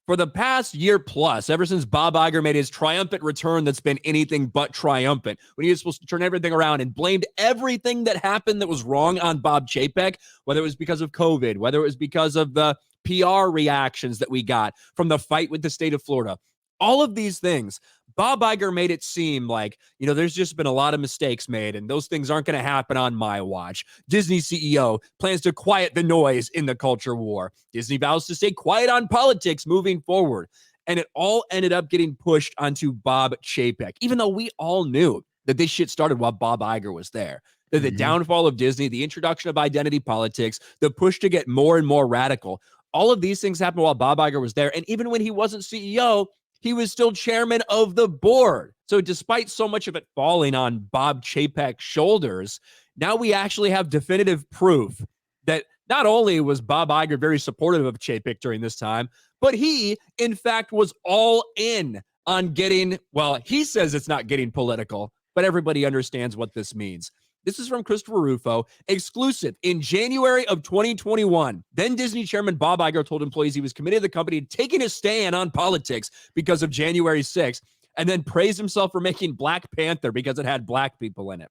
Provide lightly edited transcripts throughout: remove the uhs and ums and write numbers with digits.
For the past year plus, ever since Bob Iger made his triumphant return that's been anything but triumphant, when he was supposed to turn everything around and blamed everything that happened that was wrong on Bob Chapek, whether it was because of COVID, whether it was because of the PR reactions that we got from the fight with the state of Florida, all of these things, Bob Iger made it seem like, there's just been a lot of mistakes made, and those things aren't going to happen on my watch. Disney CEO plans to quiet the noise in the culture war. Disney vows to stay quiet on politics moving forward. And it all ended up getting pushed onto Bob Chapek, even though we all knew that this shit started while Bob Iger was there. That the downfall of Disney, the introduction of identity politics, the push to get more and more radical, all of these things happened while Bob Iger was there. And even when he wasn't CEO, he was still chairman of the board. So despite so much of it falling on Bob Chapek's shoulders, now we actually have definitive proof that not only was Bob Iger very supportive of Chapek during this time, but he, in fact, was all in on getting, well, he says it's not getting political, but everybody understands what this means. This is from Christopher Rufo, exclusive. In January of 2021, then Disney chairman Bob Iger told employees he was committed to the company taking a stand on politics because of January 6th, and then praised himself for making Black Panther because it had black people in it.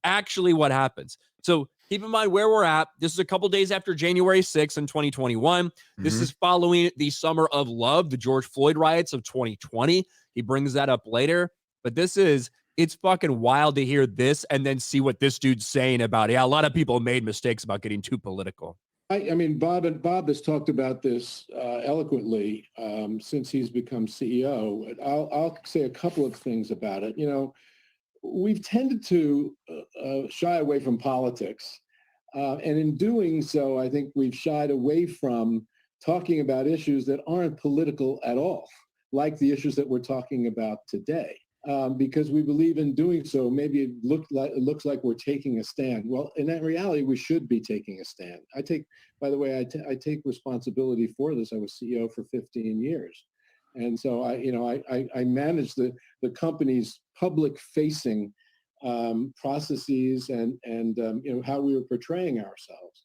Actually, what happens? So keep in mind where we're at. This is a couple days after January 6th in 2021. This is following the Summer of Love, the George Floyd riots of 2020. He brings that up later, but it's fucking wild to hear this and then see what this dude's saying about it. Yeah, a lot of people made mistakes about getting too political. I mean, Bob has talked about this eloquently since he's become CEO. I'll say a couple of things about it. We've tended to shy away from politics. And in doing so, I think we've shied away from talking about issues that aren't political at all, like the issues that we're talking about today. Because we believe in doing so, maybe it looks like we're taking a stand. Well, in that reality, we should be taking a stand. I take responsibility for this. I was CEO for 15 years. And so I manage the company's public-facing processes and how we were portraying ourselves.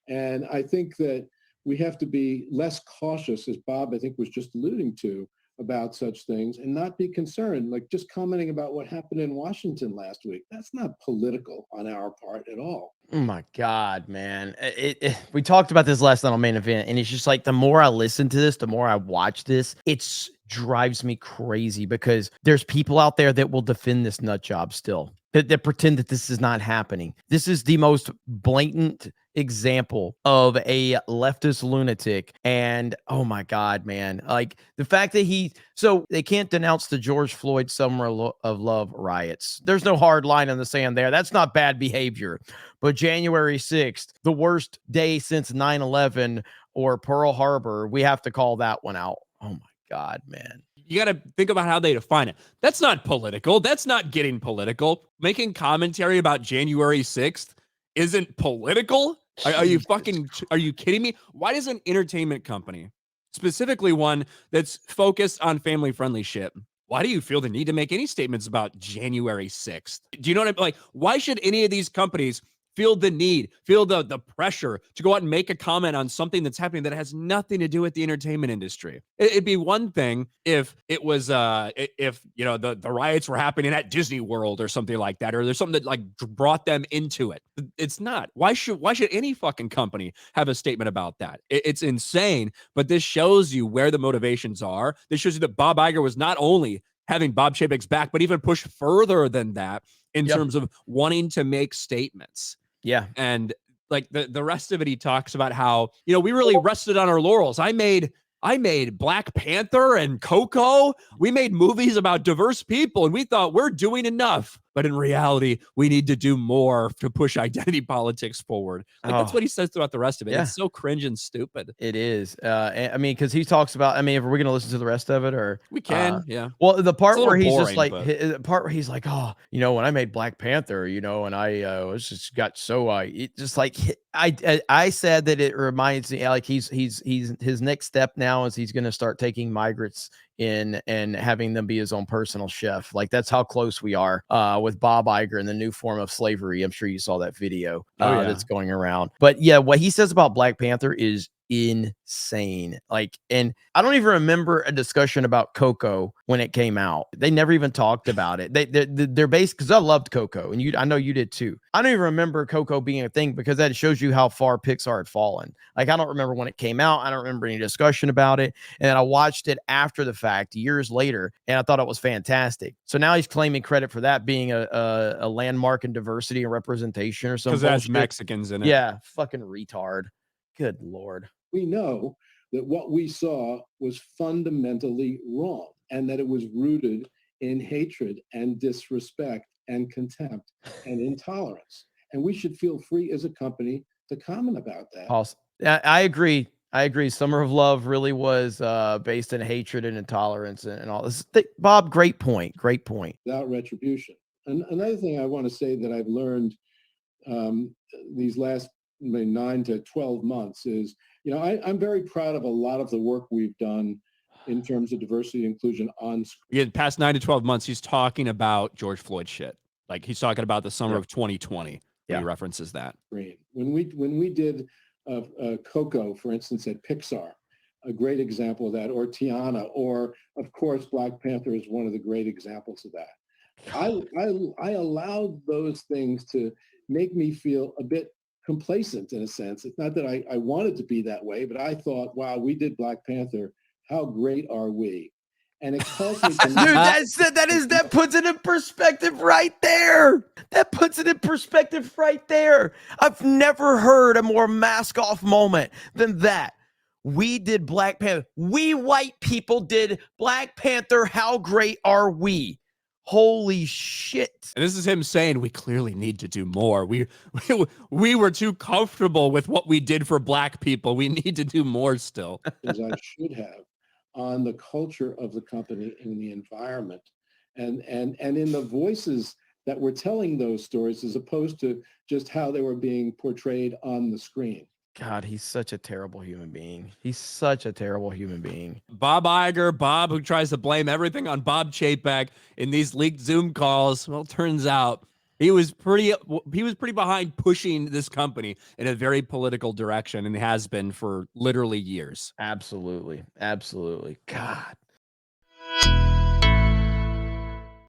And I think that we have to be less cautious, as Bob, I think, was just alluding to, about such things and not be concerned, like just commenting about what happened in Washington last week. That's not political on our part at all. Oh my God, man. We talked about this last night on Main Event, and it's just like the more I listen to this, the more I watch this, it drives me crazy because there's people out there that will defend this nut job still, that pretend that this is not happening. This is the most blatant example of a leftist lunatic. And oh my God, man, like the fact that so they can't denounce the George Floyd Summer of Love riots. There's no hard line in the sand there. That's not bad behavior. But January 6th, the worst day since 9/11 or Pearl Harbor, we have to call that one out. Oh my God, man. You got to think about how they define it. That's not political. That's not getting political. Making commentary about January 6th isn't political? Are you kidding me? Why does an entertainment company, specifically one that's focused on family-friendly shit, why do you feel the need to make any statements about January 6th? Do you know what I mean? Like, why should any of these companies feel the need, feel the pressure to go out and make a comment on something that's happening that has nothing to do with the entertainment industry? It'd be one thing if it was, the riots were happening at Disney World or something like that, or there's something that like brought them into it. It's not. Why should any fucking company have a statement about that? It's insane, but this shows you where the motivations are. This shows you that Bob Iger was not only having Bob Chapek's back, but even pushed further than that in terms of wanting to make statements. Yeah. And like the rest of it, he talks about how, we really rested on our laurels. I made Black Panther and Coco. We made movies about diverse people and we thought we're doing enough. But in reality, we need to do more to push identity politics forward. That's what he says throughout the rest of it. Yeah. It's so cringe and stupid. It is. I mean, because he talks about, if we're going to listen to the rest of it or we can, yeah. Well, the part where he's boring, just like, the part where he's like, when I made Black Panther, and I was just got so, it just like, I said that it reminds me like he's his next step now is he's going to start taking migrants in and having them be his own personal chef. Like that's how close we are with Bob Iger and the new form of slavery. I'm sure you saw that video that's going around. But yeah, what he says about Black Panther is insane. Like, and I don't even remember a discussion about Coco when it came out. They never even talked about it. They're based, because I loved Coco, and I know you did too. I don't even remember Coco being a thing, because that shows you how far Pixar had fallen. Like, I don't remember when it came out. I don't remember any discussion about it. And then I watched it after the fact, years later, and I thought it was fantastic. So now he's claiming credit for that being a landmark in diversity and representation or something. Because it has Mexicans in it. Yeah, fucking retard. Good Lord. We know that what we saw was fundamentally wrong, and that it was rooted in hatred and disrespect and contempt and intolerance. And we should feel free as a company to comment about that. Awesome. I agree. I agree. Summer of Love really was based in hatred and intolerance and all this. Bob, great point. Great point. Without retribution. And another thing I want to say that I've learned these last 9 to 12 months is, I'm very proud of a lot of the work we've done in terms of diversity and inclusion on screen. Yeah, past 9 to 12 months, he's talking about George Floyd shit. Like, he's talking about the summer of 2020. Yeah. He references that. When we did Coco, for instance, at Pixar, a great example of that, or Tiana, or of course, Black Panther is one of the great examples of that. I allowed those things to make me feel a bit complacent in a sense. It's not that I wanted to be that way, but I thought, wow, we did Black Panther. How great are we? And it caused me to Dude, that puts it in perspective right there. That puts it in perspective right there. I've never heard a more mask off moment than that. We did Black Panther. We white people did Black Panther. How great are we? Holy shit. And this is him saying we clearly need to do more. We were too comfortable with what we did for Black people. We need to do more still. As I should have on the culture of the company and the environment and in the voices that were telling those stories, as opposed to just how they were being portrayed on the screen. God, he's such a terrible human being. He's such a terrible human being. Bob Iger, who tries to blame everything on Bob Chapek in these leaked Zoom calls. Well, turns out he was pretty behind pushing this company in a very political direction, and has been for literally years. Absolutely. Absolutely. God.